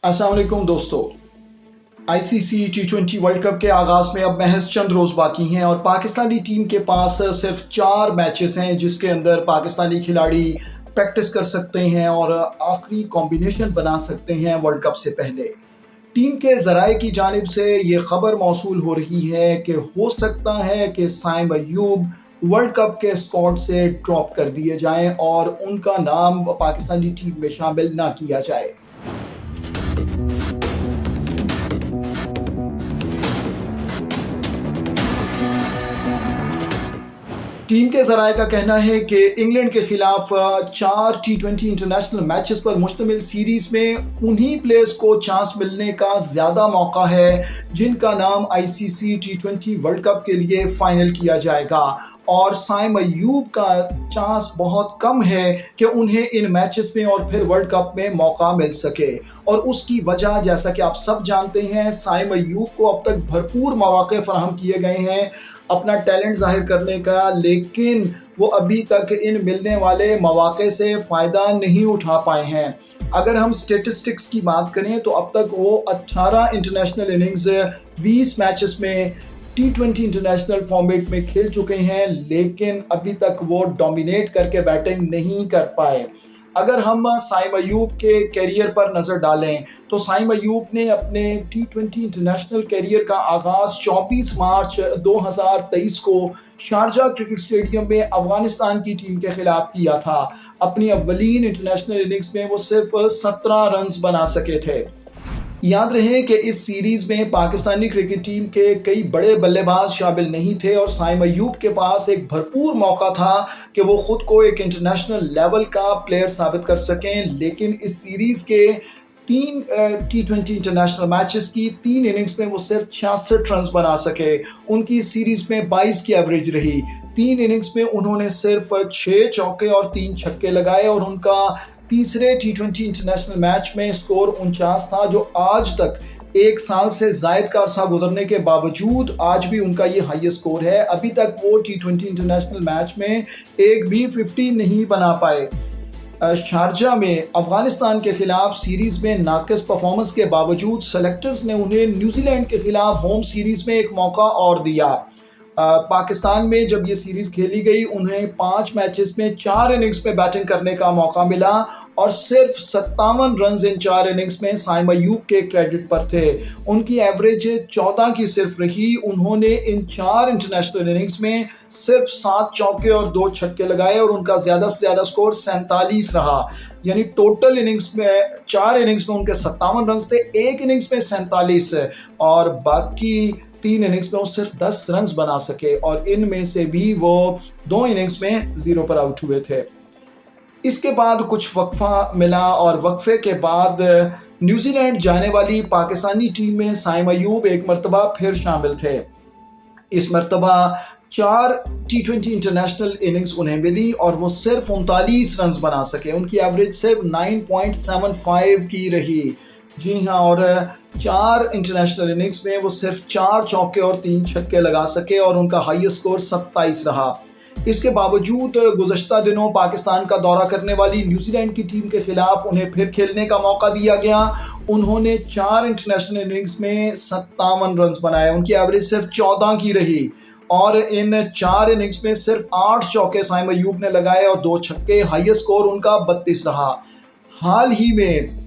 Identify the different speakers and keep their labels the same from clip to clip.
Speaker 1: अस्सलाम वालेकुम दोस्तों। आईसीसी टी20 वर्ल्ड कप के आगाज़ में अब महज चंद रोज़ बाकी हैं और पाकिस्तानी टीम के पास सिर्फ 4 मैचेस हैं जिसके अंदर पाकिस्तानी खिलाड़ी प्रैक्टिस कर सकते हैं और आखिरी कॉम्बिनेशन बना सकते हैं वर्ल्ड कप से पहले। टीम के ज़राए की जानिब से ये खबर मौसूल हो रही है कि हो सकता है कि साइम अयूब वर्ल्ड कप के स्क्वाड से ड्रॉप कर दिए जाएं और उनका नाम पाकिस्तानी टीम में शामिल ना किया जाए। टीम के ज़राए का कहना है कि इंग्लैंड के खिलाफ 4 टी20 इंटरनेशनल मैचेस पर मुश्तमिल सीरीज़ में उन्हीं प्लेयर्स को चांस मिलने का ज़्यादा मौका है जिनका नाम आईसीसी टी20 वर्ल्ड कप के लिए फ़ाइनल किया जाएगा और साइम अयूब का चांस बहुत कम है कि उन्हें इन मैचेस में और फिर वर्ल्ड कप में मौका मिल सके। और उसकी वजह जैसा कि आप सब जानते हैं, साइम अयूब को अब तक भरपूर मौके फराहम किए गए हैं अपना टैलेंट ज़ाहिर करने का, लेकिन वो अभी तक इन मिलने वाले मौके से फ़ायदा नहीं उठा पाए हैं। अगर हम स्टेटिस्टिक्स की बात करें तो अब तक वो 18 इंटरनेशनल इनिंग्स 20 मैचेस में टी20 इंटरनेशनल फॉर्मेट में खेल चुके हैं, लेकिन अभी तक वो डोमिनेट करके बैटिंग नहीं कर पाए। अगर हम साइम अयूब के कैरियर पर नज़र डालें तो साइम अयूब ने अपने टी20 इंटरनेशनल कैरियर का आगाज़ 24 मार्च 2023 को शारजा क्रिकेट स्टेडियम में अफगानिस्तान की टीम के खिलाफ किया था। अपनी अव्वलीन इंटरनेशनल इनिंग्स में वो सिर्फ 17 रन्स बना सके थे। याद रहे कि इस सीरीज में पाकिस्तानी क्रिकेट टीम के कई बड़े बल्लेबाज शामिल नहीं थे और साइम अयूब के पास एक भरपूर मौका था कि वो खुद को एक इंटरनेशनल लेवल का प्लेयर साबित कर सकें, लेकिन इस सीरीज के 3 टी20 इंटरनेशनल मैचेस की 3 इनिंग्स में वो सिर्फ 66 रन बना सके। उनकी सीरीज में 22 की एवरेज रही। 3 इनिंग्स में उन्होंने सिर्फ 6 चौके और 3 छक्के लगाए और उनका तीसरे टी20 इंटरनेशनल मैच में स्कोर 49 था, जो आज तक 1 साल से ज़ायद का अरसा गुजरने के बावजूद आज भी उनका ये हाईएस्ट स्कोर है। अभी तक वो टी20 इंटरनेशनल मैच में एक भी 50 नहीं बना पाए। शारजा में अफगानिस्तान के खिलाफ सीरीज़ में नाकिस परफॉर्मेंस के बावजूद सेलेक्टर्स ने उन्हें न्यूजीलैंड के खिलाफ होम सीरीज़ में एक मौका और दिया। पाकिस्तान में जब ये सीरीज़ खेली गई उन्हें 5 मैचेस में 4 इनिंग्स में बैटिंग करने का मौका मिला और सिर्फ 57 रन इन 4 इनिंग्स में साइम अयूब के क्रेडिट पर थे। उनकी एवरेज 14 की सिर्फ रही। उन्होंने इन 4 इंटरनेशनल इनिंग्स में सिर्फ 7 चौके और 2 छक्के लगाए और उनका ज़्यादा से ज़्यादा स्कोर 47 रहा। यानी टोटल इनिंग्स में 4 इनिंग्स में उनके 57 रन थे, 1 इनिंग्स में 47 और बाकी 3 इनिंग्स में वो सिर्फ 10 रन बना सके और इनमें से भी वो 2 इनिंग्स में 0 पर आउट हुए थे। इसके बाद कुछ वक्फा मिला और वक्फे के बाद न्यूजीलैंड जाने वाली पाकिस्तानी टीम में साइम अयूब एक मरतबा फिर शामिल थे। इस मरतबा 4 टी20 इंटरनेशनल इनिंग्स उन्हें मिली और वो सिर्फ 39 रन बना सके। उनकी एवरेज सिर्फ 9.75 की रही। जी हाँ, और 4 इंटरनेशनल इनिंग्स में वो सिर्फ 4 चौके और 3 छक्के लगा सके और उनका हाईएस्ट स्कोर 27 रहा। इसके बावजूद गुज़श्ता दिनों पाकिस्तान का दौरा करने वाली न्यूजीलैंड की टीम के खिलाफ उन्हें फिर खेलने का मौका दिया गया। उन्होंने 4 इंटरनेशनल इनिंग्स में 57 रन बनाए। उनकी एवरेज सिर्फ 14 की रही और इन 4 इनिंग्स में सिर्फ 8 चौके साइम अयूब ने लगाए और 2 छक्के। हाईएस्ट स्कोर उनका 32 रहा। हाल ही में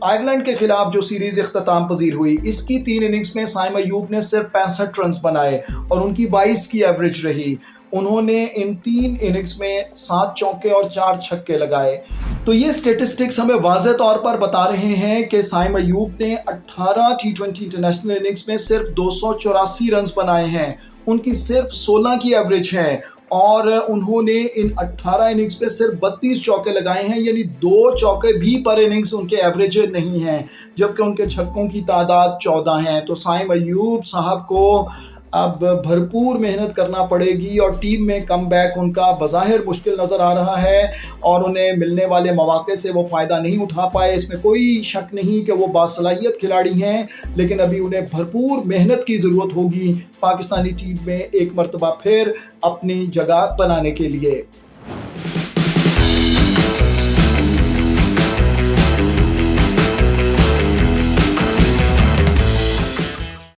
Speaker 1: आयरलैंड के खिलाफ जो सीरीज़ इख्तिताम पजीर हुई, इसकी 3 इनिंग्स में साइम अयूब ने सिर्फ 65 रन बनाए और उनकी 22 की एवरेज रही। उन्होंने इन 3 इनिंग्स में 7 चौके और 4 छक्के लगाए। तो ये स्टेटिस्टिक्स हमें वाज़ेह तौर पर बता रहे हैं कि साइम अयूब ने 18 टी20 इंटरनेशनल इनिंग्स में सिर्फ 284 रन बनाए हैं। उनकी सिर्फ 16 की एवरेज है और उन्होंने इन 18 इनिंग्स पे सिर्फ 32 चौके लगाए हैं, यानी 2 चौके भी पर इनिंग्स उनके एवरेज नहीं हैं, जबकि उनके छक्कों की तादाद 14 हैं। तो साइम अयूब साहब को अब भरपूर मेहनत करना पड़ेगी और टीम में कमबैक उनका बज़ाहिर मुश्किल नज़र आ रहा है और उन्हें मिलने वाले मौके से वो फ़ायदा नहीं उठा पाए। इसमें कोई शक नहीं कि वो बासलाहियत खिलाड़ी हैं, लेकिन अभी उन्हें भरपूर मेहनत की ज़रूरत होगी पाकिस्तानी टीम में एक मरतबा फिर अपनी जगह बनाने के लिए।